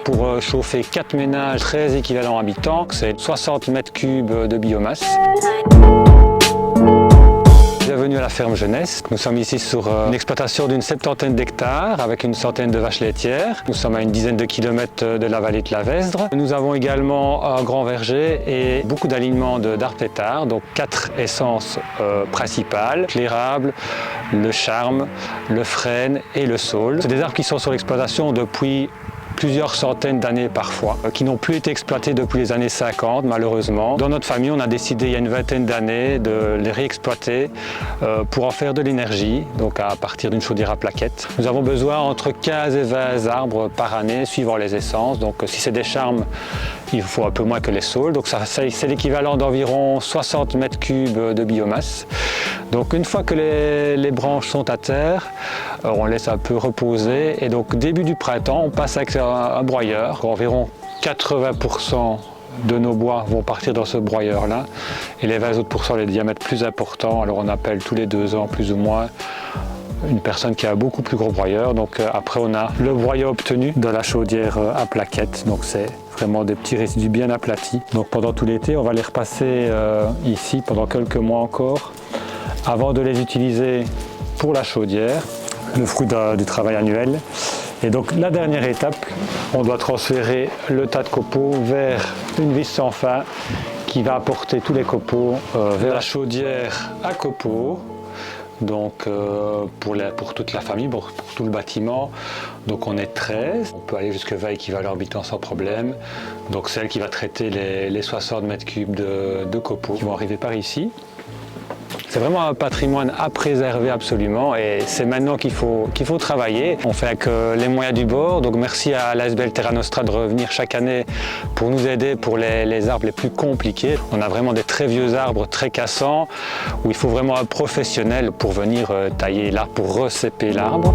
pour chauffer 4 ménages, 13 équivalents habitants. C'est 60 mètres cubes de biomasse. Bienvenue à la ferme Jeunesse. Nous sommes ici sur une exploitation d'une 70aine d'hectares avec une centaine de vaches laitières. Nous sommes à une dizaine de kilomètres de la vallée de la Vesdre. Nous avons également un grand verger et beaucoup d'alignements d'arbres têtards, donc 4 essences principales: l'érable, le charme, le frêne et le saule. C'est des arbres qui sont sur l'exploitation depuis plusieurs centaines d'années parfois, qui n'ont plus été exploités depuis les années 50 malheureusement. Dans notre famille, on a décidé il y a une vingtaine d'années de les réexploiter pour en faire de l'énergie, donc à partir d'une chaudière à plaquettes. Nous avons besoin entre 15 et 20 arbres par année suivant les essences, donc si c'est des charmes, il faut un peu moins que les saules, donc c'est l'équivalent d'environ 60 mètres cubes de biomasse. Donc une fois que les branches sont à terre, on laisse un peu reposer et donc début du printemps, on passe avec un broyeur. Environ 80% de nos bois vont partir dans ce broyeur-là et les 20 autres %, les diamètres plus importants, alors on appelle tous les 2 ans plus ou moins une personne qui a un beaucoup plus gros broyeur. Donc après on a le broyeur obtenu de la chaudière à plaquettes, donc c'est vraiment des petits résidus bien aplatis. Donc pendant tout l'été, on va les repasser ici pendant quelques mois encore avant de les utiliser pour la chaudière, le fruit du travail annuel. Et donc la dernière étape, on doit transférer le tas de copeaux vers une vis sans fin qui va apporter tous les copeaux vers la chaudière à copeaux. Donc pour toute la famille, pour tout le bâtiment. Donc on est 13, on peut aller jusqu'à 20 équivalents habitants sans problème. Donc c'est elle qui va traiter les 60 mètres cubes de copeaux qui vont arriver par ici. C'est vraiment un patrimoine à préserver absolument et c'est maintenant qu'il faut travailler. On fait avec les moyens du bord, donc merci à l'ASBL Terra Nostra de revenir chaque année pour nous aider pour les arbres les plus compliqués. On a vraiment des très vieux arbres très cassants où il faut vraiment un professionnel pour venir tailler l'arbre, pour recéper l'arbre.